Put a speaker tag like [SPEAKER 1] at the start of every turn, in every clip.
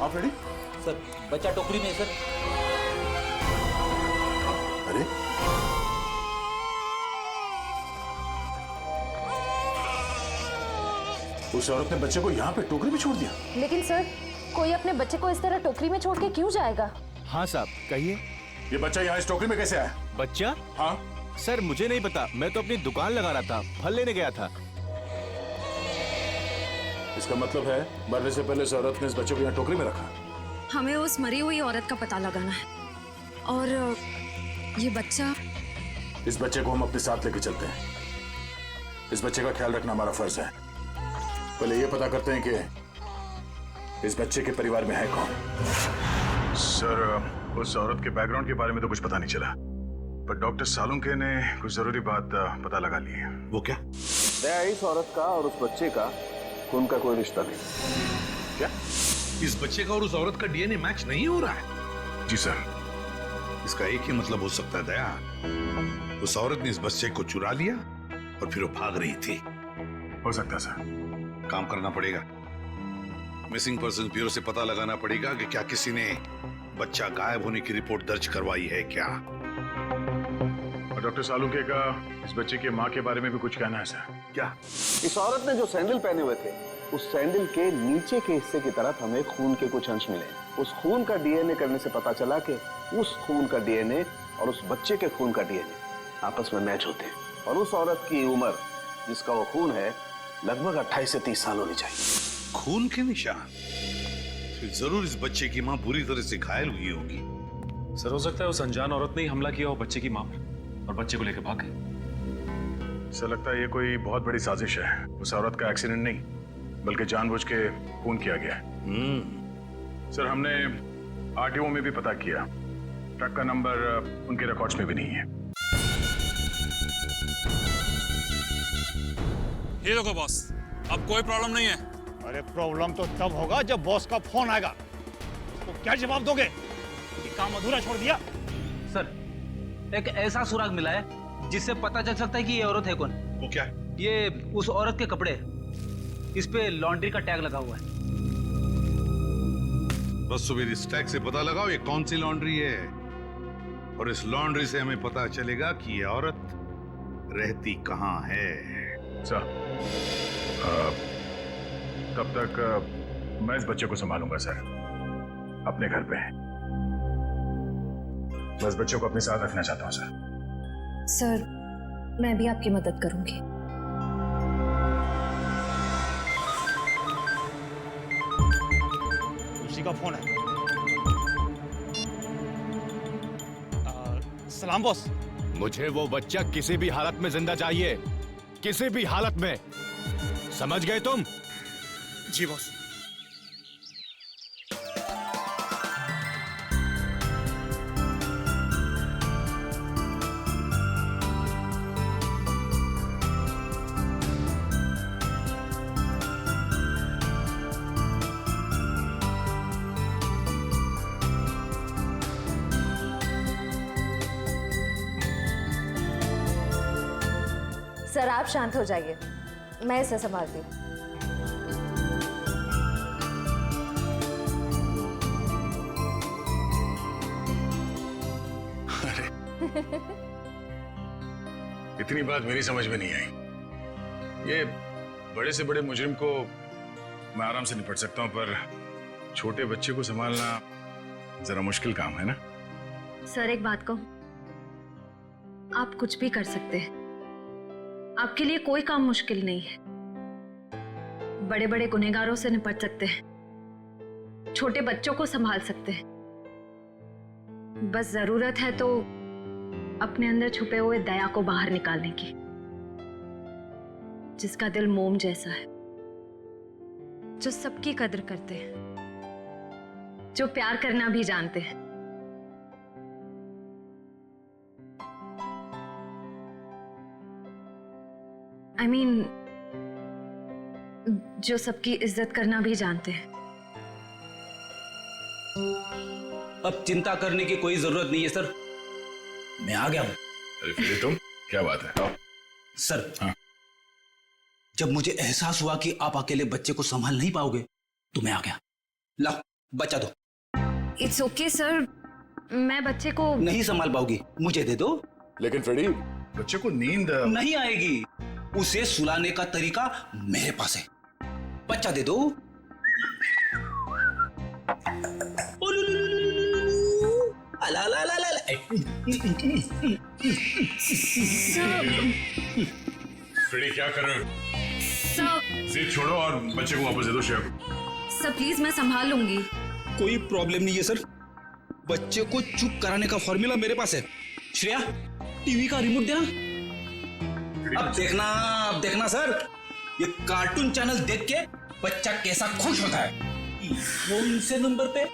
[SPEAKER 1] हाँ Freddy.
[SPEAKER 2] Sir बच्चा टोकरी में है सर।
[SPEAKER 1] अरे उस औरत ने बच्चे को यहाँ पे टोकरी में छोड़ दिया।
[SPEAKER 3] लेकिन सर, कोई अपने बच्चे को इस तरह टोकरी में छोड़ के क्यों जाएगा?
[SPEAKER 4] हाँ साहब कहिए।
[SPEAKER 1] ये बच्चा यहाँ इस टोकरी में कैसे आया?
[SPEAKER 4] बच्चा?
[SPEAKER 1] हाँ
[SPEAKER 4] सर मुझे नहीं पता, मैं तो अपनी दुकान लगा रहा था, फल लेने गया था।
[SPEAKER 1] इसका मतलब है मरने से पहले इस औरत ने इस बच्चे को यहाँ टोकरी में रखा।
[SPEAKER 5] हमें उस मरी हुई औरत का पता लगाना है और ये बच्चा।
[SPEAKER 1] इस बच्चे को हम अपने साथ लेके चलते हैं। इस बच्चे का ख्याल रखना हमारा फर्ज है। पहले ये पता करते हैं कि इस बच्चे के परिवार में है कौन। सर उस औरत के बैकग्राउंड के बारे में तो कुछ पता नहीं चला, पर डॉक्टर सालुंके ने कुछ जरूरी बात पता लगा ली है। वो क्या?
[SPEAKER 6] इस औरत का और उस बच्चे का खून का कोई रिश्ता नहीं।
[SPEAKER 1] क्या?
[SPEAKER 7] इस बच्चे का और उस औरत का डीएनए मैच नहीं हो रहा है?
[SPEAKER 1] जी सर।
[SPEAKER 7] इसका एक ही मतलब हो सकता है दया, उस औरत ने इस बच्चे को चुरा लिया और फिर वो भाग रही थी।
[SPEAKER 1] हो सकता है सर।
[SPEAKER 7] काम करना पड़ेगा, मिसिंग पर्सन ब्यूरो से पता लगाना पड़ेगा कि क्या किसी ने बच्चा गायब होने की रिपोर्ट दर्ज करवाई है क्या।
[SPEAKER 1] और डॉक्टर सालुंके का इस बच्चे की माँ के बारे में भी कुछ कहना है सर।
[SPEAKER 7] क्या?
[SPEAKER 6] इस औरत ने जो सैंडल पहने हुए थे, उस सैंडल के नीचे के हिस्से की तरफ हमें खून के कुछ अंश मिले। उस खून का डीएनए करने से पता चला कि उस खून का डीएनए और उस बच्चे के खून का डीएनए आपस में मैच होते हैं। और उस औरत की उम्र जिसका वो खून है लगभग 28 से 30 साल होनी चाहिए।
[SPEAKER 7] खून के निशान? फिर जरूर इस बच्चे की माँ बुरी तरह से घायल हुई होगी।
[SPEAKER 8] सर हो सकता है उस अनजान औरत ने ही हमला किया हो बच्चे की माँ पर और बच्चे को लेकर भाग गए।
[SPEAKER 1] सर लगता है ये कोई बहुत बड़ी साजिश है। उस औरत का एक्सीडेंट नहीं बल्कि जानबूझ के खून किया गया है। सर हमने आरटीओ में भी पता किया, ट्रक का नंबर उनके रिकॉर्ड्स में भी नहीं है।
[SPEAKER 9] ये देखो बॉस, अब कोई प्रॉब्लम नहीं है।
[SPEAKER 10] अरे प्रॉब्लम तो तब होगा जब बॉस का फोन आएगा। तो क्या जवाब दोगे कि काम अधूरा छोड़ दिया?
[SPEAKER 2] सर एक ऐसा सुराग मिला है जिससे पता चल सकता है कि ये औरत है कौन।
[SPEAKER 7] वो क्या है?
[SPEAKER 2] ये उस औरत के कपड़े, इस पे लॉन्ड्री का टैग लगा हुआ है।
[SPEAKER 7] बस सुबह इस टैग से पता लगाओ ये कौन सी लॉन्ड्री है, और इस लॉन्ड्री से हमें पता चलेगा कि ये औरत रहती कहाँ है।
[SPEAKER 1] सर तब तक मैं इस बच्चे को संभालूंगा सर, अपने घर पे। बस बच्चे को अपने साथ रखना चाहता हूँ सर।
[SPEAKER 5] सर मैं भी आपकी मदद करूंगी।
[SPEAKER 10] उसी का फोन है। सलाम बॉस।
[SPEAKER 4] मुझे वो बच्चा किसी भी हालत में जिंदा चाहिए, किसी भी हालत में, समझ गए तुम?
[SPEAKER 10] जी बॉस।
[SPEAKER 3] सर आप शांत हो जाइए, मैं इसे संभालती हूँ।
[SPEAKER 1] इतनी बात मेरी समझ में नहीं आई। ये बड़े से बड़े मुजरिम को मैं आराम से निपट सकता हूं, पर छोटे बच्चे को संभालना जरा मुश्किल काम है ना।
[SPEAKER 5] सर एक बात कहूं, आप कुछ भी कर सकते हैं, आपके लिए कोई काम मुश्किल नहीं है। बड़े बड़े गुनहगारों से निपट सकते हैं, छोटे बच्चों को संभाल सकते हैं। बस जरूरत है तो अपने अंदर छुपे हुए दया को बाहर निकालने की, जिसका दिल मोम जैसा है, जो सबकी कदर करते हैं, जो प्यार करना भी जानते हैं। I mean, जो सबकी इज्जत करना भी जानते हैं।
[SPEAKER 2] अब चिंता करने की कोई जरूरत नहीं है सर, मैं आ गया हूं।
[SPEAKER 1] अरे फिर तुम, क्या बात है? आओ।
[SPEAKER 2] सर
[SPEAKER 1] हाँ?
[SPEAKER 2] जब मुझे एहसास हुआ कि आप अकेले बच्चे को संभाल नहीं पाओगे तो मैं आ गया। ला
[SPEAKER 11] बच्चा दो।
[SPEAKER 5] इट्स ओके सर, मैं बच्चे को
[SPEAKER 11] नहीं संभाल पाओगी, मुझे दे दो।
[SPEAKER 1] लेकिन फ्रेडी, बच्चे को नींद
[SPEAKER 11] नहीं आएगी, उसे सुलाने का तरीका मेरे पास है। बच्चा दे दो। अला ला ला ला।
[SPEAKER 1] फ्रेडी क्या कर रहे हो?
[SPEAKER 5] सर,
[SPEAKER 1] जिद छोड़ो और बच्चे को वापस दे दो श्रेया को।
[SPEAKER 5] सर प्लीज मैं संभाल लूंगी।
[SPEAKER 11] कोई प्रॉब्लम नहीं है सर, बच्चे को चुप कराने का फॉर्मूला मेरे पास है। श्रेया, टीवी का रिमोट देना। अब देखना सर, ये कार्टून चैनल देख के बच्चा कैसा खुश होता है। कौन से नंबर पे?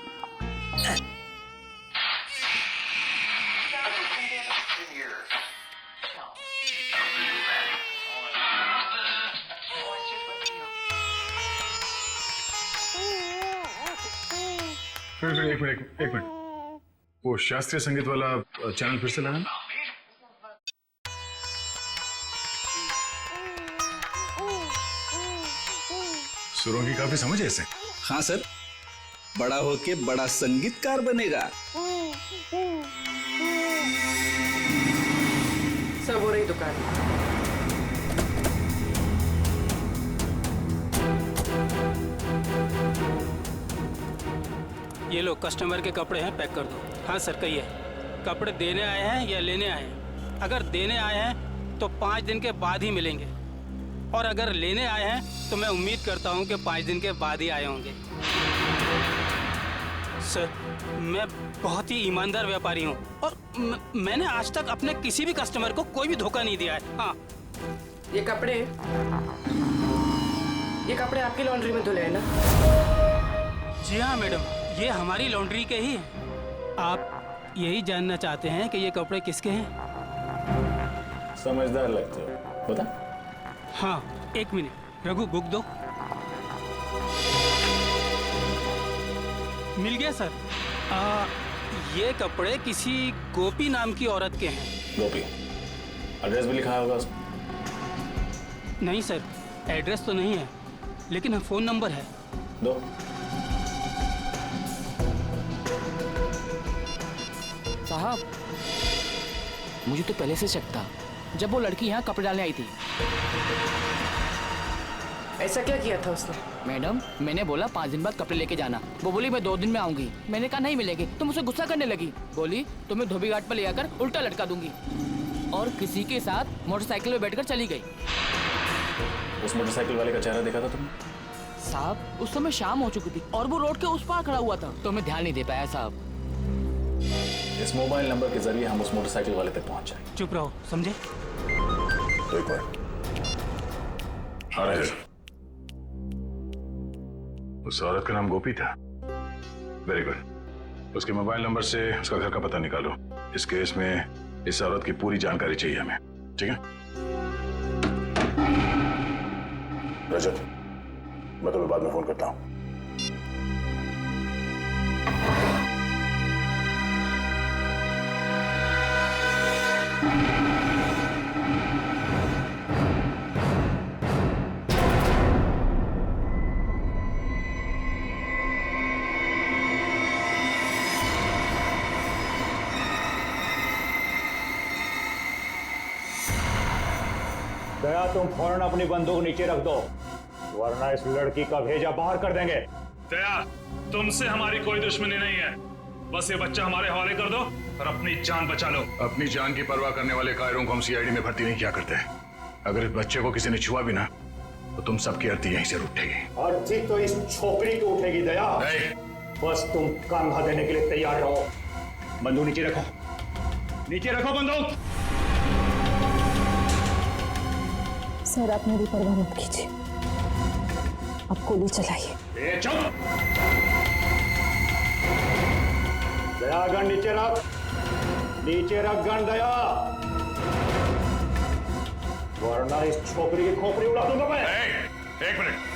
[SPEAKER 1] फिर एक मिनट, वो शास्त्रीय संगीत वाला चैनल फिर से लगाना। सुरों की काफी समझ है इसे।
[SPEAKER 11] हाँ सर, बड़ा होके बड़ा संगीतकार बनेगा।
[SPEAKER 12] सब हो रही दुकान।
[SPEAKER 2] ये लो, कस्टमर के कपड़े हैं, पैक कर दो। हाँ सर, कहिए, कपड़े देने आए हैं या लेने आए हैं? अगर देने आए हैं तो 5 दिन के बाद ही मिलेंगे, और अगर लेने आए हैं तो मैं उम्मीद करता हूँ कि 5 दिन के बाद ही आए होंगे। सर, मैं बहुत ही ईमानदार व्यापारी हूँ और मैंने आज तक अपने किसी भी कस्टमर को कोई भी धोखा नहीं दिया है। हाँ,
[SPEAKER 12] ये कपड़े आपकी लॉन्ड्री में धुले हैं ना?
[SPEAKER 2] जी हाँ मैडम, ये हमारी लॉन्ड्री के ही हैं। आप यही जानना चाहते हैं कि ये कपड़े किसके हैं?
[SPEAKER 1] समझदार लगते हो, बता।
[SPEAKER 2] हाँ, 1 मिनट, रघु बुक दो। मिल गया सर। ये कपड़े किसी गोपी नाम की औरत के हैं।
[SPEAKER 1] गोपी, एड्रेस भी लिखा होगा उसमें?
[SPEAKER 2] नहीं सर, एड्रेस तो नहीं है, लेकिन फ़ोन नंबर है।
[SPEAKER 1] दो।
[SPEAKER 13] साहब, मुझे तो पहले से शक था जब वो लड़की यहाँ कपड़े डालने आई थी।
[SPEAKER 12] ऐसा क्या किया था उसने?
[SPEAKER 13] मैडम, मैंने बोला 5 दिन बाद कपड़े लेके जाना। वो बोली मैं 2 दिन में आऊंगी। मैंने कहा नहीं मिलेंगे, तो मुझसे गुस्सा करने लगी। बोली तुम्हें धोबी घाट पर ले आकर उल्टा लटका दूंगी, और किसी के साथ मोटरसाइकिल में बैठकर चली गई।
[SPEAKER 1] उस मोटरसाइकिल वाले का चेहरा देखा था तुमने?
[SPEAKER 13] साहब, उस समय शाम हो चुकी थी और वो रोड के उस पार खड़ा हुआ था, तो मैं ध्यान नहीं दे पाया साहब।
[SPEAKER 1] इस मोबाइल नंबर के जरिए हम उस मोटरसाइकिल वाले तक पहुंच जाएंगे।
[SPEAKER 2] चुप रहो, समझे?
[SPEAKER 1] तो एक बार उस औरत का नाम गोपी था। Very good. उसके मोबाइल नंबर से उसका घर का पता निकालो। इस केस में इस औरत की पूरी जानकारी चाहिए हमें, ठीक है? रजत, मैं तुम्हें बाद में फोन करता हूं।
[SPEAKER 10] दया, तुम फौरन अपनी बंदूक नीचे रख दो, वरना इस लड़की का भेजा बाहर कर देंगे।
[SPEAKER 8] दया, तुमसे हमारी कोई दुश्मनी नहीं है, बस ये बच्चा हमारे हवाले कर दो और अपनी जान बचा लो।
[SPEAKER 1] अपनी जान की परवाह करने वाले कायरों को हम सीआईडी में भर्ती नहीं किया करते। अगर इस बच्चे को किसी ने छुआ भी ना, तो तुम सबकी अर्थी यहीं से उठेगी।
[SPEAKER 10] अर्थी तो इस छोकरी की उठेगी दया। बस तुम कंधा देने के लिए तैयार रहो। बंदूक नीचे रखो, नीचे रखो बंदूक।
[SPEAKER 3] सर, आप मेरी परवाह मत कीजिए, आप गोली चलाइए।
[SPEAKER 10] चुप! दया, गन नीचे रख, नीचे रख गन दया, वरना इस छोकरी की खोपड़ी उड़ा दूंगा मैं।
[SPEAKER 1] एक मिनट।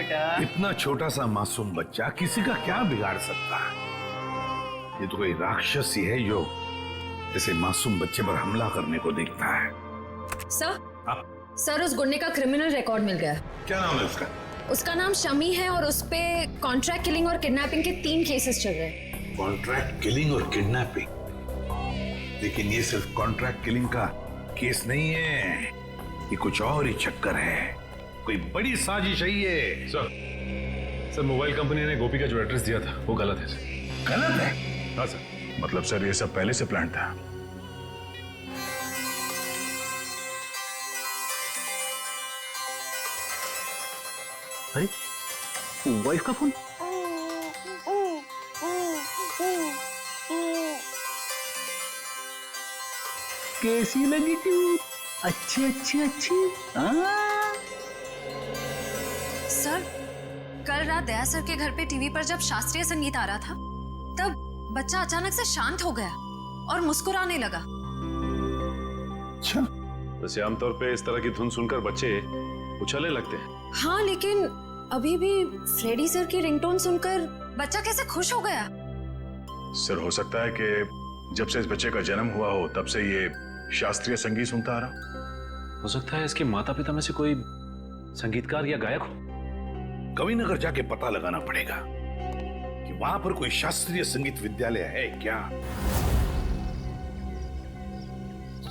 [SPEAKER 10] बेटा।
[SPEAKER 7] इतना छोटा सा मासूम बच्चा किसी का क्या बिगाड़ सकता है? ये तो कोई राक्षस ही है जो ऐसे मासूम बच्चे पर हमला करने को देखता है।
[SPEAKER 5] सर उस गुंडे का क्रिमिनल रिकॉर्ड मिल गया।
[SPEAKER 7] क्या नाम है उसका?
[SPEAKER 5] उसका नाम शमी है और उस पे कॉन्ट्रैक्ट किलिंग और किडनैपिंग के 3 केसेस चल रहे हैं।
[SPEAKER 7] कॉन्ट्रैक्ट किलिंग और किडनैपिंग? लेकिन ये सिर्फ कॉन्ट्रैक्ट किलिंग का केस नहीं है, ये कुछ और ही चक्कर है, कोई बड़ी साजिश है ये।
[SPEAKER 8] सर मोबाइल कंपनी ने गोपी का जो एड्रेस दिया था वो गलत है सर।
[SPEAKER 7] गलत है?
[SPEAKER 8] हाँ सर।
[SPEAKER 1] मतलब सर ये सब पहले से प्लान था?
[SPEAKER 6] अरे वाइफ का फोन। कैसी लगी ट्यूब? अच्छी अच्छी अच्छी।
[SPEAKER 5] सर कल रात दया सर के घर पे टीवी पर जब शास्त्रीय संगीत आ रहा था तब बच्चा अचानक से शांत हो गया और मुस्कुराने लगा।
[SPEAKER 8] अच्छा, वैसे आमतौर पे इस तरह की धुन सुनकर बच्चे उछलने लगते हैं।
[SPEAKER 5] हाँ लेकिन अभी भी फ्रेडी सर की रिंगटोन सुनकर बच्चा कैसे खुश हो गया?
[SPEAKER 1] सर हो सकता है कि जब से इस बच्चे का जन्म हुआ हो तब से ये शास्त्रीय संगीत सुनता आ रहा।
[SPEAKER 8] हो सकता है इसके माता पिता में से कोई संगीतकार या गायक हो।
[SPEAKER 7] कविनगर जाके पता लगाना पड़ेगा कि वहां पर कोई शास्त्रीय संगीत विद्यालय है क्या।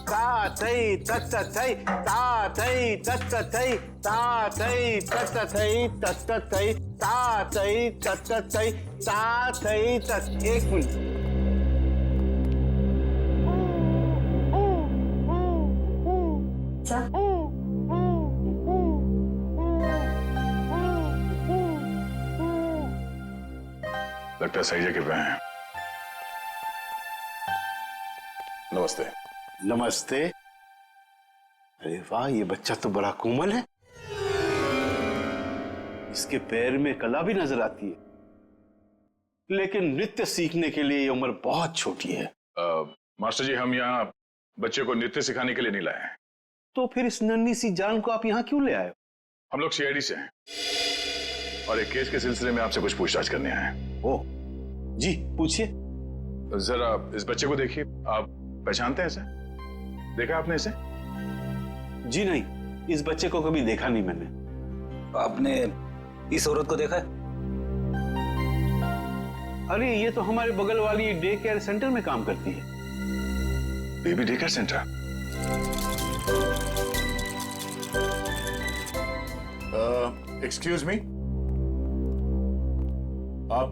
[SPEAKER 6] ता थई तत थई ता थई तत थई ता थई तत थई तत थई ता थई तत थई ता थई तत। एक मिनट।
[SPEAKER 1] लगता है सही जगह पे हैं। नमस्ते।
[SPEAKER 6] नमस्ते। अरे वाह, ये बच्चा तो बड़ा कोमल है। इसके पैर में कला भी नजर आती है, लेकिन नृत्य सीखने के लिए ये उम्र बहुत छोटी है।
[SPEAKER 1] मास्टर जी, हम यहाँ बच्चे को नृत्य सिखाने के लिए नहीं लाए हैं।
[SPEAKER 6] तो फिर इस नन्ही सी जान को आप यहाँ क्यों ले आए?
[SPEAKER 1] हम लोग सीआईडी से हैं और एक केस के सिलसिले में आपसे कुछ पूछताछ करने आए हैं।
[SPEAKER 6] ओह जी, पूछिए।
[SPEAKER 1] जरा इस बच्चे को देखिए। आप पहचानते हैं इसे? देखा आपने इसे?
[SPEAKER 6] जी नहीं, इस बच्चे को कभी देखा नहीं मैंने।
[SPEAKER 11] आपने इस औरत को देखा है?
[SPEAKER 6] अरे ये तो हमारे बगल वाली डे केयर सेंटर में काम करती है।
[SPEAKER 1] Baby day care centre? Excuse me, आप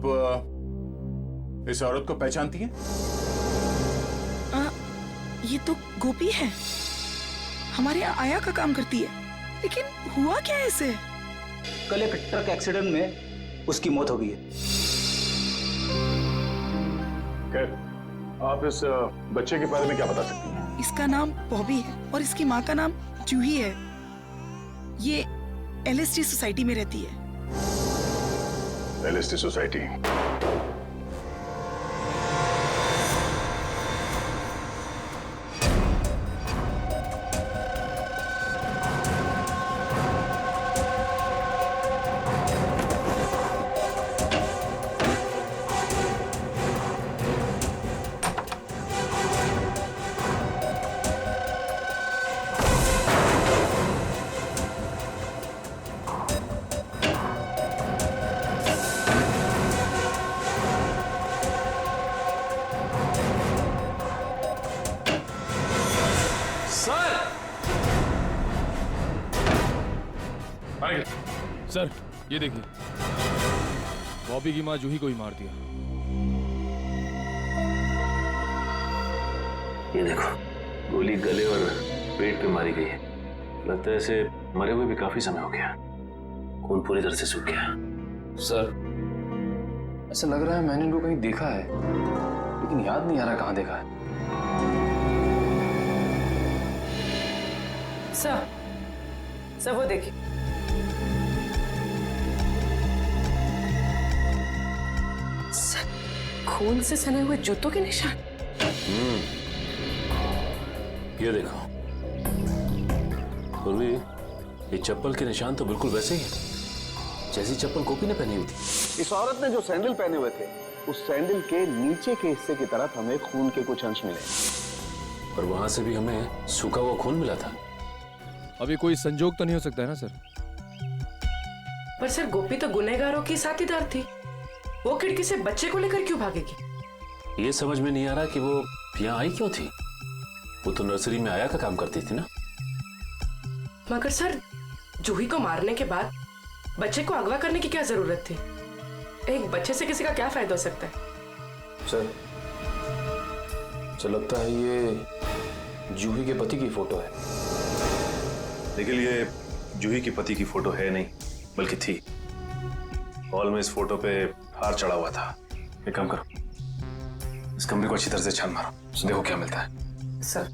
[SPEAKER 1] इस औरत को पहचानती हैं?
[SPEAKER 14] ये तो गोपी है, हमारे यहाँ आया का काम करती है। लेकिन हुआ क्या है इसे?
[SPEAKER 11] कल एक ट्रक एक्सीडेंट में उसकी मौत हो गई है।
[SPEAKER 1] आप इस बच्चे के बारे में क्या बता सकती हैं?
[SPEAKER 14] इसका नाम बॉबी है और इसकी माँ का नाम जूही है। ये एलएसटी सोसाइटी में रहती है।
[SPEAKER 1] LST society?
[SPEAKER 9] सर ये देखिए, बॉबी की माँ जूही को ही मार दिया।
[SPEAKER 15] ये देखो, गोली गले और पेट पे मारी गई है। लगता है इसे मरे हुए भी काफी समय हो गया, खून पूरी तरह से सूख गया।
[SPEAKER 16] सर ऐसा लग रहा है मैंने इनको कहीं देखा है, लेकिन याद नहीं आ रहा कहाँ देखा है।
[SPEAKER 12] सर वो देखिए, खून से सने हुए जूतों के निशान।
[SPEAKER 15] ये देखो, पूर्वी, ये चप्पल के निशान तो बिल्कुल वैसे ही हैं। जैसी चप्पल गोपी ने पहनी हुई थी।
[SPEAKER 6] इस औरत ने जो सैंडल पहने हुए थे उस सैंडल के नीचे के हिस्से की तरफ हमें खून के कुछ अंश मिले
[SPEAKER 15] और वहां से भी हमें सूखा हुआ खून मिला था।
[SPEAKER 9] अभी कोई संजोग तो नहीं हो सकता है ना सर?
[SPEAKER 12] पर सर गोपी तो गुनहगारों की साथीदार थी, वो खिड़की से बच्चे को लेकर क्यों भागेगी?
[SPEAKER 15] ये समझ में नहीं आ रहा कि वो यहाँ आई क्यों थी। वो तो नर्सरी में आया का काम करती थी ना।
[SPEAKER 12] मगर सर जूही को मारने के बाद बच्चे को अगवा करने की क्या जरूरत थी? एक बच्चे से किसी का क्या फायदा हो सकता है?
[SPEAKER 16] सर मुझे लगता है ये जूही के पति की फोटो है।
[SPEAKER 15] लेकिन ये जूही के पति की फोटो है नहीं, बल्कि थी। हॉल में इस फोटो पे हार चढ़ा हुआ था। एक काम करो, इस कमरे को अच्छी तरह से छान मारो, देखो क्या मिलता है।
[SPEAKER 12] सर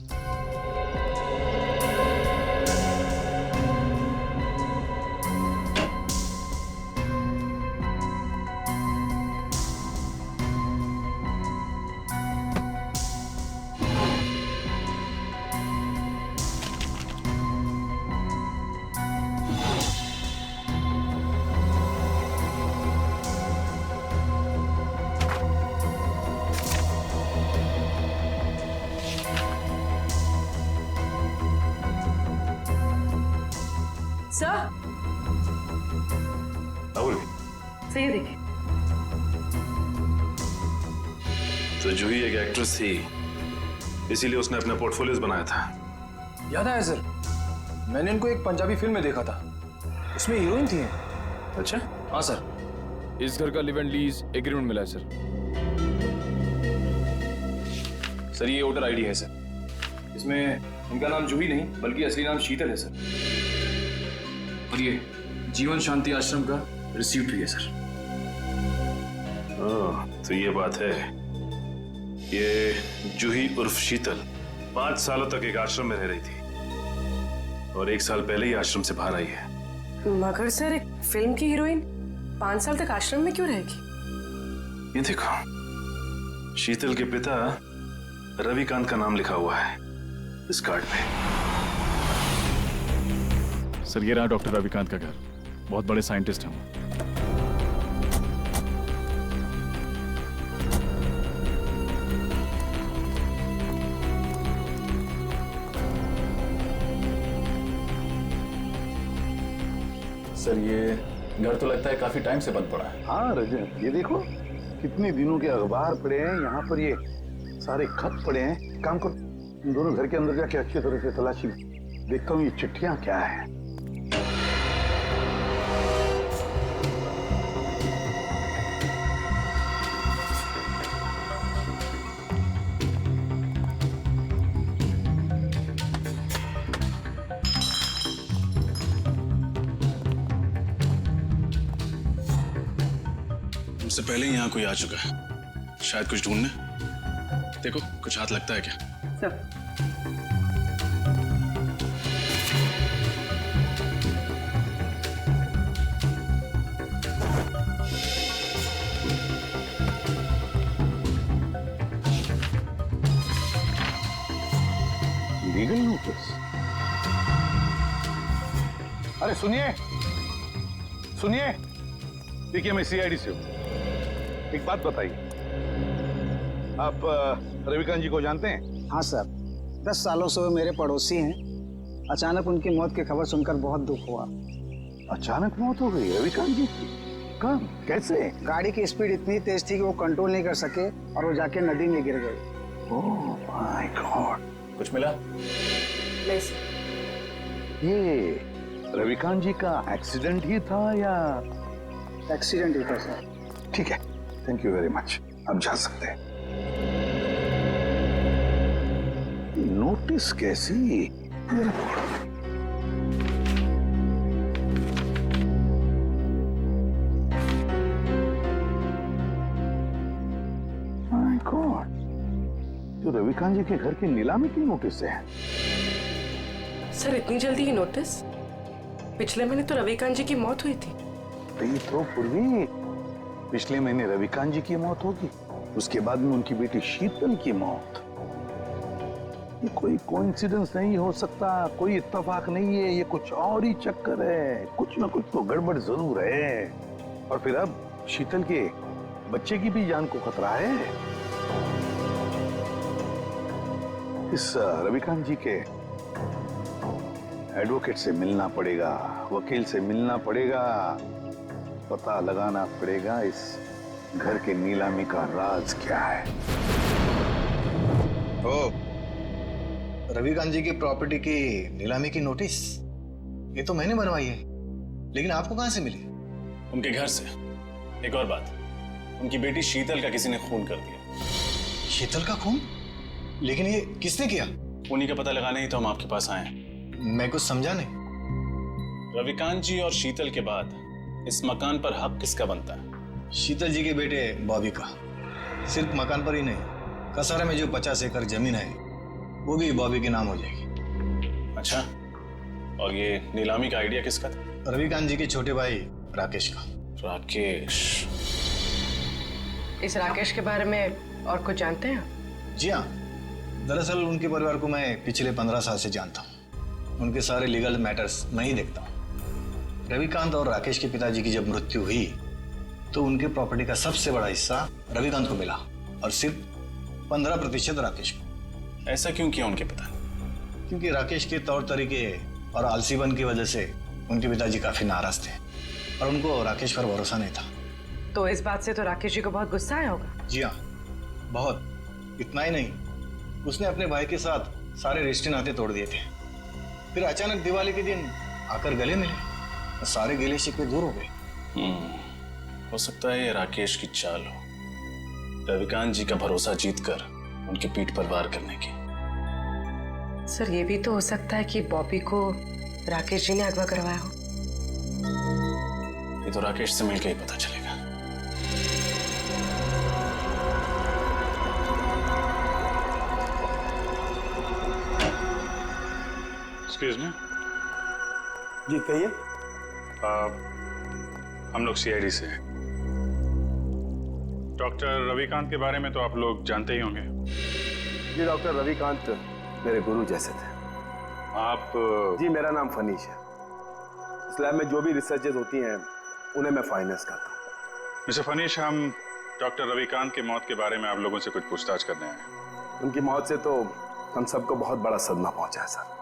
[SPEAKER 15] सही
[SPEAKER 12] देखिए।
[SPEAKER 15] तो जूही एक एक्ट्रेस थी, इसीलिए उसने अपना पोर्टफोलियोज बनाया था।
[SPEAKER 16] याद आया सर, मैंने इनको एक पंजाबी फिल्म में देखा था, उसमें हीरोइन थी।
[SPEAKER 15] अच्छा?
[SPEAKER 16] हाँ सर।
[SPEAKER 9] इस घर का लिव एंड लीज एग्रीमेंट मिला है सर।
[SPEAKER 16] सर ये वोटर आईडी है सर, इसमें इनका नाम जूही नहीं बल्कि असली नाम शीतल है सर। और ये जीवन शांति आश्रम का रिसीप्ट भी है सर।
[SPEAKER 15] तो ये बात है, ये जूही उर्फ शीतल 5 सालों तक एक आश्रम में रह रही थी और 1 साल पहले ही आश्रम से बाहर आई है।
[SPEAKER 12] मगर सर एक फिल्म की हीरोइन 5 साल तक आश्रम में क्यों रहेगी?
[SPEAKER 15] ये देखो, शीतल के पिता रविकांत का नाम लिखा हुआ है इस कार्ड पे।
[SPEAKER 17] सर ये रहा डॉक्टर रविकांत का घर, बहुत बड़े साइंटिस्ट हैं वो।
[SPEAKER 1] सर ये घर तो लगता है काफी टाइम से बंद पड़ा है।
[SPEAKER 7] हाँ रजन, ये देखो कितने दिनों के अखबार पड़े हैं यहाँ पर, ये सारे खत पड़े हैं। काम करो, इन दोनों घर के अंदर जाके अच्छी तरह से तलाशी देखता हूँ ये चिट्ठियां क्या है।
[SPEAKER 18] उससे पहले ही यहाँ कोई आ चुका है, शायद कुछ ढूंढने। देखो कुछ हाथ लगता है क्या?
[SPEAKER 12] Sir
[SPEAKER 7] legal notice? अरे सुनिए सुनिए, देखिए मैं सीआईडी से हूँ। एक बात बताइए, आप रविकांत जी को जानते हैं?
[SPEAKER 19] हाँ सर, 10 सालों से वो मेरे पड़ोसी हैं। अचानक उनकी मौत की खबर सुनकर बहुत दुख हुआ।
[SPEAKER 7] अचानक मौत हो गई रविकांत जी की? कब, कैसे?
[SPEAKER 19] गाड़ी की स्पीड इतनी तेज थी कि वो कंट्रोल नहीं कर सके और वो जाके नदी में गिर गए।
[SPEAKER 7] Oh my God.
[SPEAKER 1] कुछ मिला?
[SPEAKER 12] नहीं सर।
[SPEAKER 7] ये रविकांत जी का एक्सीडेंट ही था या?
[SPEAKER 19] एक्सीडेंट ही था सर।
[SPEAKER 7] ठीक है, थैंक यू वेरी मच, आप जा सकते हैं। नोटिस कैसी? माय गॉड, तो रविकांत जी के घर की नीलामी की नोटिस है।
[SPEAKER 12] सर इतनी जल्दी ही नोटिस? पिछले महीने तो रविकांत जी की मौत हुई थी।
[SPEAKER 7] तो पूर्वी पिछले महीने रविकांत जी की मौत होगी, उसके बाद में उनकी बेटी शीतल की मौत। ये कोई कोइंसिडेंस नहीं हो सकता, कोई इत्तेफाक नहीं है, ये कुछ और ही चक्कर है। कुछ ना कुछ तो गड़बड़ जरूर है। और फिर अब शीतल के बच्चे की भी जान को खतरा है। इस रविकांत जी के एडवोकेट से मिलना पड़ेगा, वकील से मिलना पड़ेगा, पता लगाना पड़ेगा इस घर के नीलामी का राज क्या है।
[SPEAKER 20] ओ, रविकांत जी की प्रॉपर्टी की नीलामी की नोटिस ये तो मैंने बनवाई है, लेकिन आपको कहां से मिली?
[SPEAKER 15] उनके घर से। एक और बात, उनकी बेटी शीतल का किसी ने खून कर दिया।
[SPEAKER 20] शीतल का खून? लेकिन ये किसने किया?
[SPEAKER 15] उन्हीं का पता लगाने ही तो हम आपके पास आए हैं।
[SPEAKER 20] मैं कुछ समझा नहीं।
[SPEAKER 15] रविकांत जी और शीतल के बाद इस मकान पर हक किसका बनता है?
[SPEAKER 20] शीतल जी के बेटे बॉबी का। सिर्फ मकान पर ही नहीं, कसारा में जो 50 एकड़ जमीन है वो भी बॉबी के नाम हो जाएगी।
[SPEAKER 15] अच्छा, और ये नीलामी का आइडिया किसका था?
[SPEAKER 20] रविकांत जी के छोटे भाई राकेश का।
[SPEAKER 15] राकेश?
[SPEAKER 12] इस राकेश के बारे में और कुछ जानते हैं?
[SPEAKER 20] जी हाँ, दरअसल उनके परिवार को मैं पिछले 15 साल से जानता हूँ। उनके सारे लीगल मैटर्स मैं ही देखता हूँ। रविकांत और राकेश के पिताजी की जब मृत्यु हुई तो उनके प्रॉपर्टी का सबसे बड़ा हिस्सा रविकांत को मिला और सिर्फ 15% राकेश को।
[SPEAKER 15] ऐसा क्यों किया उनके पिता?
[SPEAKER 20] क्योंकि राकेश के तौर तरीके और आलसीपन की वजह से उनके पिताजी काफी नाराज थे और उनको राकेश पर भरोसा नहीं था।
[SPEAKER 12] तो इस बात से तो राकेश जी को बहुत गुस्सा आया होगा।
[SPEAKER 20] जी हाँ, बहुत। इतना ही नहीं, उसने अपने भाई के साथ सारे रिश्ते नाते तोड़ दिए थे। फिर अचानक दिवाली के दिन आकर गले मिले और सारे गिले शिकवे दूर हो गए।
[SPEAKER 15] हो सकता है ये राकेश की चाल हो, रविकांत जी का भरोसा जीतकर उनकी पीठ पर वार करने की।
[SPEAKER 12] सर, ये भी तो हो सकता है कि बॉबी को राकेश जी ने अगवा करवाया हो।
[SPEAKER 15] ये तो राकेश से मिलकर ही पता चलेगा।
[SPEAKER 8] Excuse me.
[SPEAKER 6] जी कहिए।
[SPEAKER 8] हम लोग सीआईडी से हैं। डॉक्टर रविकांत के बारे में तो आप लोग जानते ही होंगे।
[SPEAKER 6] जी, डॉक्टर रविकांत मेरे गुरु जैसे थे।
[SPEAKER 8] आप?
[SPEAKER 6] जी, मेरा नाम फनीश है। इस लैब में जो भी रिसर्चेज होती हैं उन्हें मैं फाइनेंस करता हूँ।
[SPEAKER 8] मिस्टर फनीश, हम डॉक्टर रविकांत की मौत के बारे में आप लोगों से कुछ पूछताछ करने आए हैं।
[SPEAKER 6] उनकी मौत से तो हम सबको बहुत बड़ा सदमा पहुंचा है सर।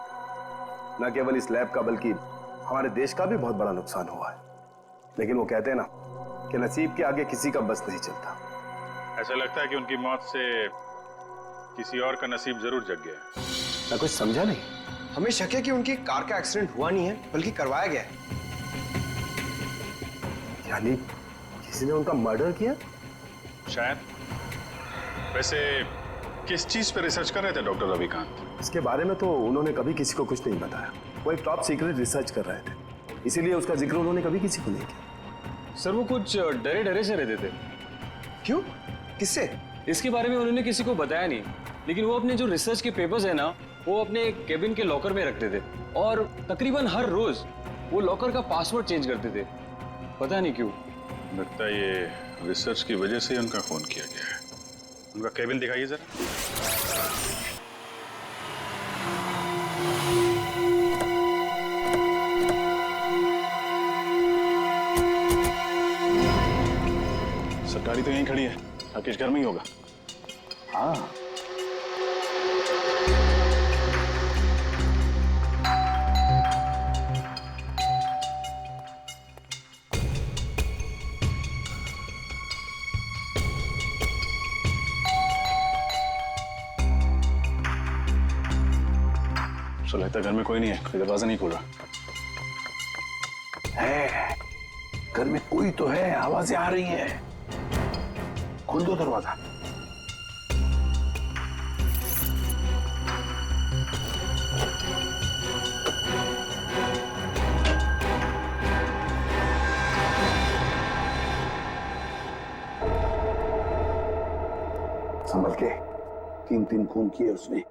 [SPEAKER 6] न केवल इस लैब का बल्कि हमारे देश का भी बहुत बड़ा नुकसान हुआ है। लेकिन वो कहते हैं ना कि नसीब के आगे किसी का बस नहीं चलता।
[SPEAKER 8] ऐसा लगता है कि उनकी मौत से किसी और का नसीब जरूर जग गया है।
[SPEAKER 6] मैं कुछ समझा नहीं।
[SPEAKER 21] हमें शक है कि उनकी कार का एक्सीडेंट हुआ नहीं है बल्कि करवाया गया है।
[SPEAKER 6] यानी किसी ने उनका मर्डर किया?
[SPEAKER 8] शायद। वैसे किस चीज पे रिसर्च कर रहे थे डॉक्टर रविकांत?
[SPEAKER 6] इसके बारे में तो उन्होंने कभी किसी को कुछ नहीं बताया। वो एक टॉप सीक्रेट रिसर्च कर रहे थे, इसीलिए उसका जिक्र उन्होंने कभी किसी को नहीं किया।
[SPEAKER 16] सर, वो कुछ डरे डरे से रहते थे।
[SPEAKER 21] क्यों? किससे?
[SPEAKER 16] इसके बारे में उन्होंने किसी को बताया नहीं, लेकिन वो अपने जो रिसर्च के पेपर्स है ना, वो अपने केबिन के लॉकर में रखते थे और तकरीबन हर रोज वो लॉकर का पासवर्ड चेंज करते थे। पता नहीं क्यों।
[SPEAKER 8] लगता है ये रिसर्च की वजह से ही उनका खून किया गया है। उनका केबिन दिखाइए जरा।
[SPEAKER 15] सरकारी तो यहीं खड़ी है, राकेश घर में ही होगा।
[SPEAKER 6] हाँ,
[SPEAKER 15] तो लगता है घर में कोई नहीं है, कोई दरवाजा नहीं खोल रहा
[SPEAKER 7] है। घर में कोई तो है, आवाजें आ रही हैं। खोल दो दरवाजा। संभल के। 3 खून किए उसने।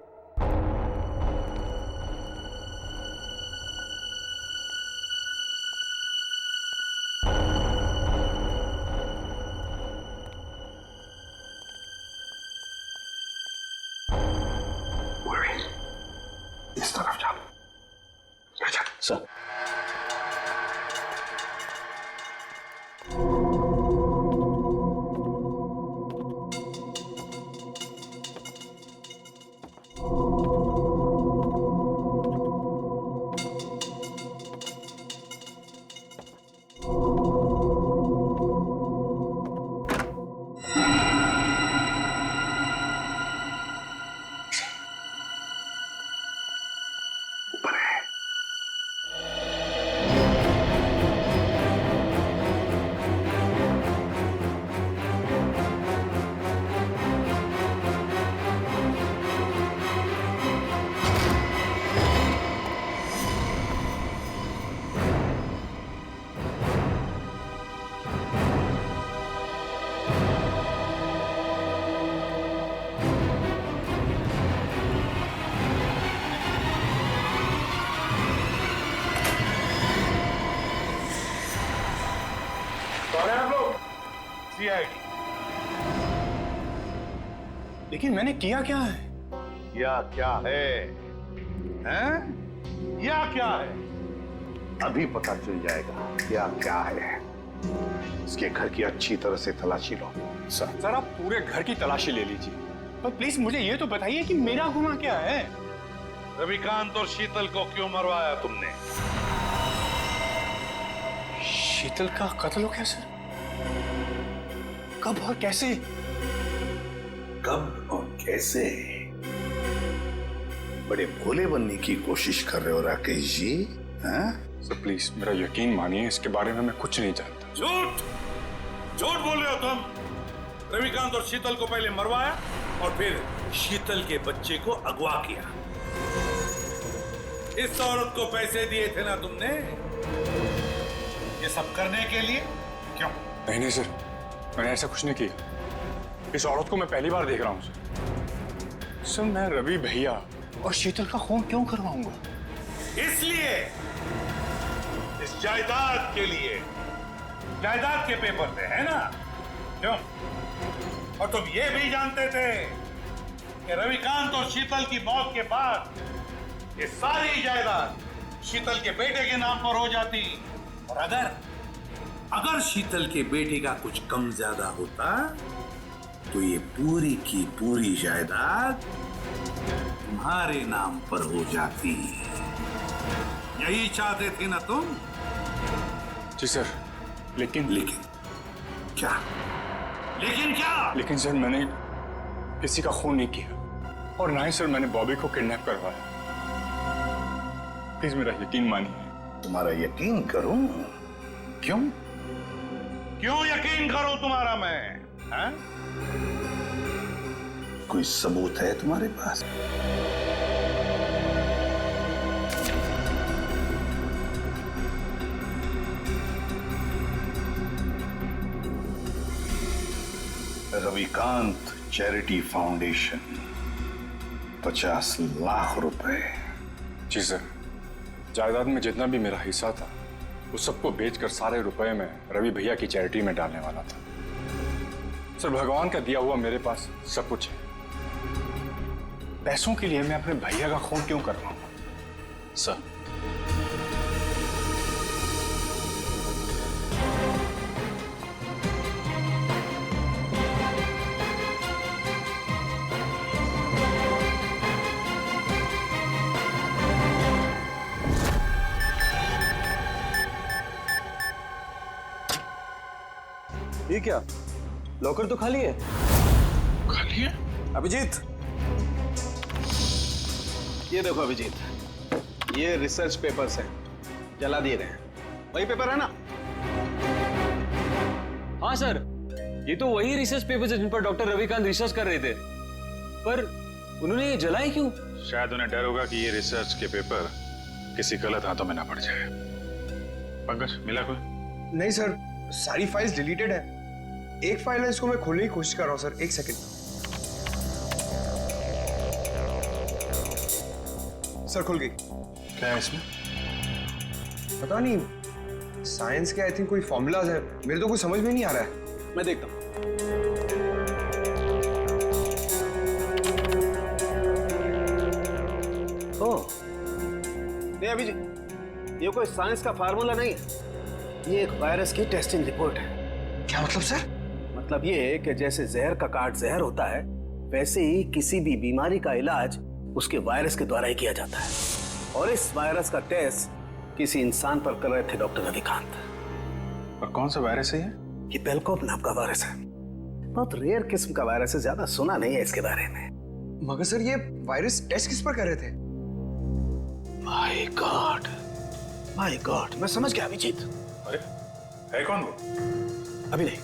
[SPEAKER 7] सीआईडी।
[SPEAKER 21] लेकिन मैंने किया क्या है?
[SPEAKER 7] या क्या है? हैं? या क्या है? अभी पता चल जाएगा क्या क्या है। इसके घर की अच्छी तरह से तलाशी लो।
[SPEAKER 21] सर आप पूरे घर की तलाशी ले लीजिए, पर प्लीज मुझे ये तो बताइए कि मेरा गुनाह क्या है?
[SPEAKER 7] रविकांत और शीतल को क्यों मरवाया तुमने?
[SPEAKER 21] शीतल का कत्ल हो गया सर? कब और कैसे?
[SPEAKER 7] कब और कैसे? बड़े भोले बनने की कोशिश कर रहे हो राकेश जी, हैं?
[SPEAKER 21] सर प्लीज मेरा यकीन मानिए, इसके बारे में मैं कुछ नहीं जानता।
[SPEAKER 7] झूठ झूठ बोल रहे हो तुम। रविकांत और शीतल को पहले मरवाया और फिर शीतल के बच्चे को अगवा किया। इस औरत को पैसे दिए थे ना तुमने ये सब करने के लिए? क्यों?
[SPEAKER 21] नहीं सर, मैंने ऐसा कुछ नहीं किया। इस औरत को मैं पहली बार देख रहा हूँ सर। मैं रवि भैया और शीतल का खून क्यों करवाऊंगा?
[SPEAKER 7] इसलिए, इस जायदाद के लिए। जायदाद के पेपर थे, है ना? क्यों? और तुम ये भी जानते थे कि रविकांत और शीतल की मौत के बाद ये सारी जायदाद शीतल के बेटे के नाम पर हो जाती, और अगर शीतल के बेटे का कुछ कम ज्यादा होता तो ये पूरी की पूरी जायदाद तुम्हारे नाम पर हो जाती। यही चाहते थे ना तुम?
[SPEAKER 21] जी सर, लेकिन
[SPEAKER 7] क्या? लेकिन क्या?
[SPEAKER 21] लेकिन सर मैंने किसी का खून नहीं किया, और ना ही सर मैंने बॉबी को किडनैप करवाया। प्लीज मेरा यकीन मानिए।
[SPEAKER 7] तुम्हारा यकीन करूं? क्यों? क्यों यकीन करूं तुम्हारा मैं? हैं? कोई सबूत है तुम्हारे पास? रविकांत चैरिटी फाउंडेशन 50 लाख रुपए।
[SPEAKER 21] जी सर, जायदाद में जितना भी मेरा हिस्सा था उस सबको बेचकर सारे रुपए में रवि भैया की चैरिटी में डालने वाला था। सर भगवान का दिया हुआ मेरे पास सब कुछ है। पैसों के लिए मैं अपने भैया का खून क्यों करवाऊंगा?
[SPEAKER 18] सर
[SPEAKER 21] ये क्या? लॉकर तो खाली है।
[SPEAKER 18] खाली है?
[SPEAKER 6] अभिजीत, ये देखो अभिजीत, ये रिसर्च पेपर्स हैं, जला दिए गए हैं। वही पेपर है ना?
[SPEAKER 16] हाँ सर, ये तो वही रिसर्च पेपर्स हैं जिन पर डॉक्टर रविकांत रिसर्च कर रहे थे, पर उन्होंने ये जलाए क्यों?
[SPEAKER 15] शायद उन्हें डर होगा कि ये रिसर्च के पेपर किसी गलत हाथों में ना पड़ जाए। पंकज, मिला कोई?
[SPEAKER 21] नहीं सर, सारी फाइल्स डिलीटेड है। एक फाइल है, इसको मैं खोलने की कोशिश कर रहा हूँ सर। एक सेकंड। सर खुल गई।
[SPEAKER 15] क्या है इसमें?
[SPEAKER 21] पता नहीं, साइंस के आई थिंक कोई फॉर्मूलाज है, मेरे तो कुछ समझ में नहीं आ रहा है।
[SPEAKER 6] मैं देखता हूँ। ओह, नहीं अभिजीत, ये कोई साइंस का फार्मूला नहीं है, ये एक वायरस की टेस्टिंग रिपोर्ट है।
[SPEAKER 21] क्या मतलब सर?
[SPEAKER 6] मतलब ये है कि जैसे जहर का काट जहर होता है, वैसे ही किसी भी बीमारी का इलाज उसके वायरस के द्वारा ही किया जाता है। और इस वायरस का टेस्ट किसी इंसान पर कर रहे थे डॉक्टर रविकांत।
[SPEAKER 15] और कौन सा वायरस है ये?
[SPEAKER 6] ये बेलकोप नाम का वायरस है। बहुत रेयर किस्म का वायरस है, ज्यादा सुना नहीं है इसके बारे में।
[SPEAKER 21] मगर सर ये वायरस टेस्ट किस पर कर रहे थे?
[SPEAKER 6] माय गॉड, मैं समझ गया अभिजीत।
[SPEAKER 15] अरे है कौन वो?
[SPEAKER 6] अभी नहीं,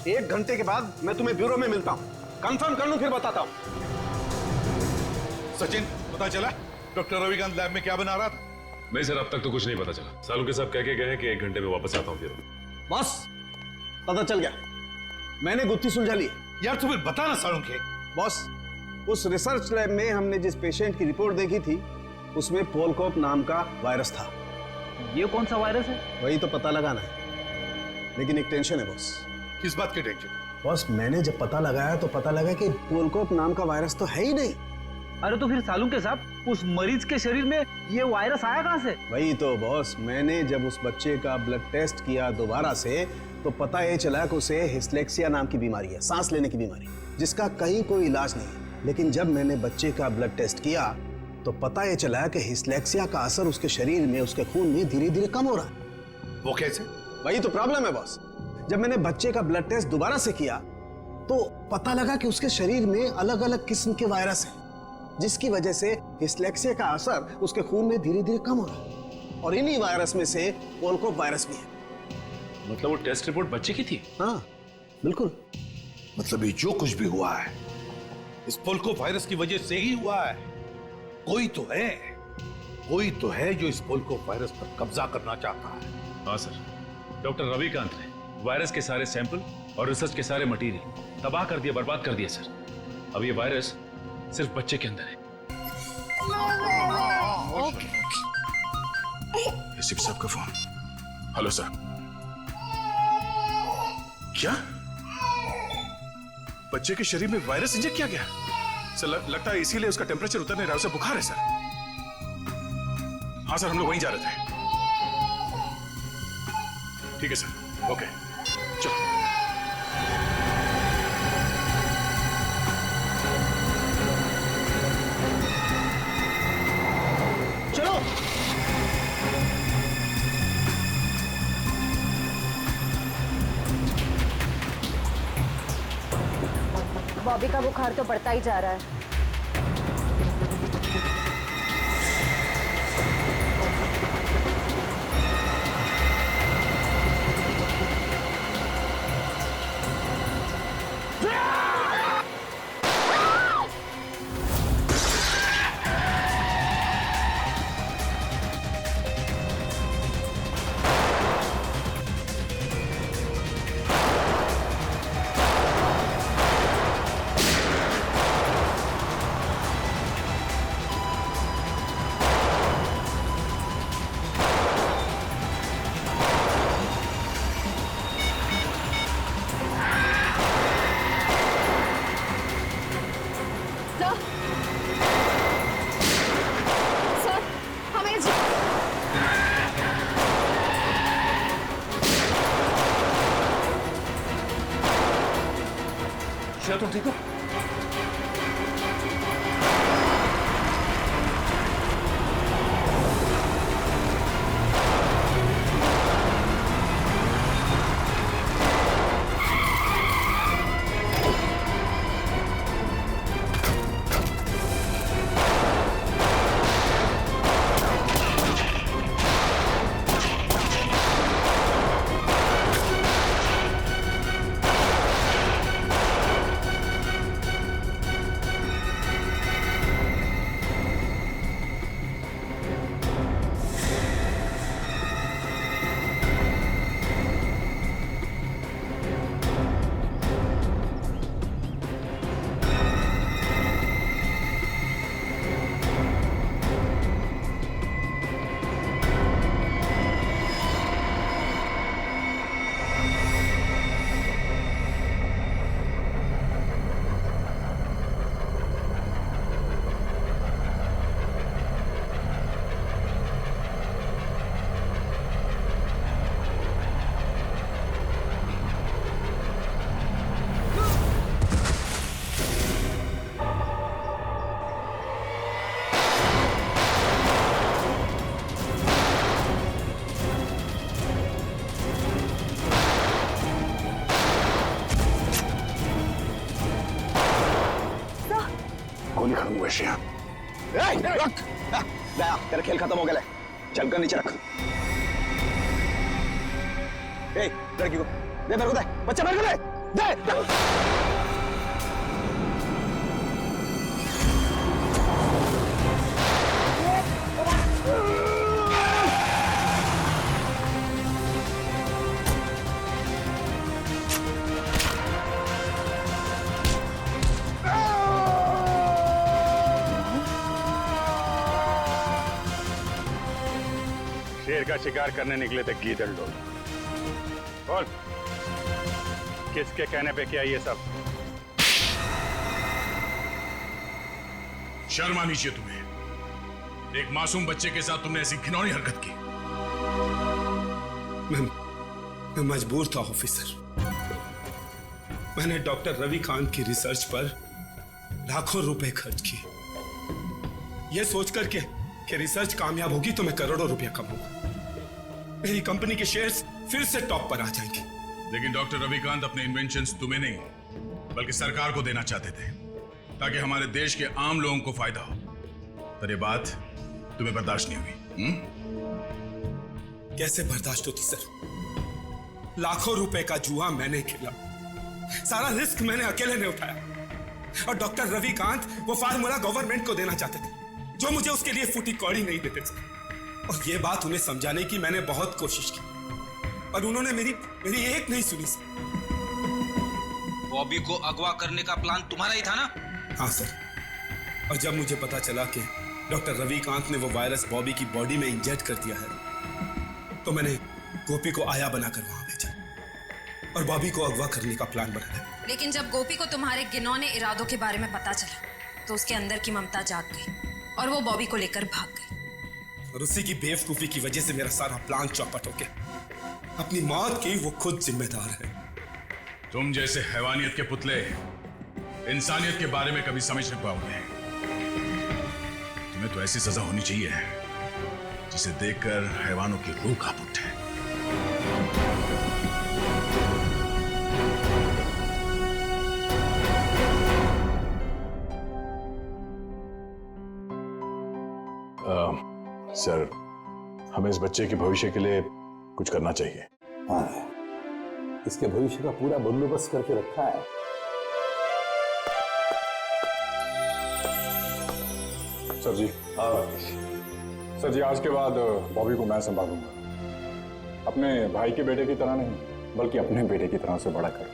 [SPEAKER 6] 1 घंटे के बाद मैं तुम्हें ब्यूरो में मिलता हूँ, कंफर्म कर लूं फिर बताता हूँ।
[SPEAKER 7] सचिन, पता चला डॉक्टर रविकांत लैब में क्या बना रहा था?
[SPEAKER 4] नहीं सर, अब तक तो कुछ नहीं पता चला। सालू के साहब कह के गए हैं कि 1 घंटे में वापस आता हूँ फिर।
[SPEAKER 6] बस पता चल गया, मैंने गुत्थी सुलझा ली।
[SPEAKER 7] यार तू फिर बता ना सालू के।
[SPEAKER 6] बॉस, उस रिसर्च लैब में हमने जिस पेशेंट की रिपोर्ट देखी थी उसमें पोलकोप नाम का वायरस था।
[SPEAKER 13] ये कौन सा वायरस है?
[SPEAKER 6] वही तो पता लगाना है, लेकिन एक टेंशन है बॉस।
[SPEAKER 7] किस बात की टेंशन?
[SPEAKER 6] बॉस मैंने जब पता लगाया तो पता लगा कि पोलकोप नाम का वायरस तो है ही नहीं।
[SPEAKER 11] अरे तो फिर सालू के साहब उस मरीज के शरीर में ये वायरस आया कहाँ से?
[SPEAKER 6] वही तो बॉस, मैंने जब उस बच्चे का ब्लड टेस्ट किया दोबारा से तो पता ये चला कि उसे हिस्लेक्सिया नाम की बीमारी है, सांस लेने की बीमारी, जिसका कहीं कोई इलाज नहीं है। लेकिन जब मैंने बच्चे का ब्लड टेस्ट किया तो पता ये चला कि हिस्लेक्सिया का असर उसके शरीर में, उसके खून में धीरे धीरे कम हो रहा है।
[SPEAKER 7] वो कैसे?
[SPEAKER 6] वही तो प्रॉब्लम है बॉस। जब मैंने बच्चे का ब्लड टेस्ट दोबारा से किया तो पता लगा कि उसके शरीर में अलग अलग किस्म के वायरस हैं, जिसकी वजह से हिस्लेक्सिया का असर उसके खून में धीरे धीरे कम हो रहा है। और इन्हीं वायरस में से पोलकोप वायरस भी है।
[SPEAKER 15] मतलब वो टेस्ट रिपोर्ट बच्चे की थी?
[SPEAKER 6] हाँ बिल्कुल।
[SPEAKER 7] मतलब ये जो कुछ भी हुआ है इस पोलकोप वायरस की वजह से ही हुआ है। कोई तो है जो इस पोलकोप वायरस पर कब्जा करना चाहता है।
[SPEAKER 4] हाँ सर, डॉक्टर रविकांत ने वायरस के सारे सैंपल और रिसर्च के सारे मटेरियल तबाह कर दिया, बर्बाद कर दिया सर। अब ये वायरस सिर्फ बच्चे के अंदर है।
[SPEAKER 1] एसीपी साहब का फोन। Hello sir. क्या बच्चे के शरीर में वायरस इंजेक्ट किया गया? सर लगता है इसीलिए उसका टेम्परेचर उतरने रहा है, उसे बुखार है सर। हाँ सर, हम लोग वहीं जा रहे थे। ठीक है सर, ओके चलो।
[SPEAKER 3] बॉबी का बुखार तो बढ़ता ही जा रहा है।
[SPEAKER 1] तुम ठीक हो? गोली खत्म हुई श्रेया।
[SPEAKER 6] तेरा खेल खत्म हो गया, चल कर नीचे रख। लड़की को दे, मेरे को दे, बच्चा मेरे को दे।
[SPEAKER 21] शेर का शिकार करने निकले थे गीदड़ लोग। बोल किसके कहने पे किया ये सब?
[SPEAKER 1] शर्म आनी चाहिए तुम्हें। एक मासूम बच्चे के साथ तुमने ऐसी घिनौनी हरकत की।
[SPEAKER 2] मैं मजबूर था ऑफिसर। मैंने डॉक्टर रविकांत की रिसर्च पर लाखों रुपए खर्च किए, यह सोचकर कि रिसर्च कामयाब होगी तो मैं करोड़ों रुपया कमाऊंगा, मेरी कंपनी के शेयर्स फिर से टॉप पर आ जाएंगे।
[SPEAKER 1] लेकिन डॉक्टर रविकांत अपने इन्वेंशंस तुम्हें नहीं बल्कि सरकार को देना चाहते थे, ताकि हमारे देश के आम लोगों को फायदा हो। पर ये बात तुम्हें बर्दाश्त नहीं हुई।
[SPEAKER 2] कैसे बर्दाश्त होती सर? लाखों रुपए का जुआ मैंने खेला, सारा रिस्क मैंने अकेले ने उठाया, और डॉक्टर रविकांत वो फार्मूला गवर्नमेंट को देना चाहते थे, जो मुझे उसके लिए फूटी कौड़ी नहीं देते थे। और ये बात उन्हें समझाने की मैंने बहुत कोशिश की, पर उन्होंने मेरी एक नहीं सुनी सर।
[SPEAKER 11] बॉबी को अगवा करने का प्लान तुम्हारा ही था ना?
[SPEAKER 2] हाँ सर, और जब मुझे पता चला कि डॉक्टर रविकांत ने वो वायरस बॉबी की बॉडी में इंजेक्ट कर दिया है, तो मैंने गोपी को आया बनाकर वहां भेजा और बॉबी को अगवा करने का प्लान बनाया।
[SPEAKER 5] लेकिन जब गोपी को तुम्हारे घिनौने इरादों के बारे में पता चला तो उसके अंदर की ममता जाग गई और वो बॉबी को लेकर भाग गई।
[SPEAKER 2] और उसी की बेवकूफी की वजह से मेरा सारा प्लान चौपट हो गया। अपनी मौत की वो खुद जिम्मेदार है।
[SPEAKER 1] तुम जैसे हैवानियत के पुतले इंसानियत के बारे में कभी समझ नहीं पाओगे। तुम्हें तो ऐसी सजा होनी चाहिए जिसे देखकर हैवानों की रूह कांप उठे। सर, हमें इस बच्चे के भविष्य के लिए कुछ करना चाहिए।
[SPEAKER 7] हाँ, इसके भविष्य का पूरा बंदोबस्त करके रखा है।
[SPEAKER 21] सर जी। हाँ सर जी, आज के बाद बॉबी को मैं संभालूंगा। अपने भाई के बेटे की तरह नहीं, बल्कि अपने बेटे की तरह से बड़ा कर।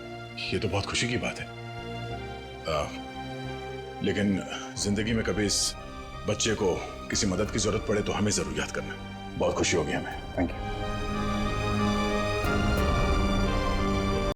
[SPEAKER 1] ये तो बहुत खुशी की बात है। लेकिन जिंदगी में कभी इस बच्चे को किसी मदद की जरूरत पड़े तो हमें जरूर याद करना। बहुत खुशी होगी हमें।
[SPEAKER 21] Thank you.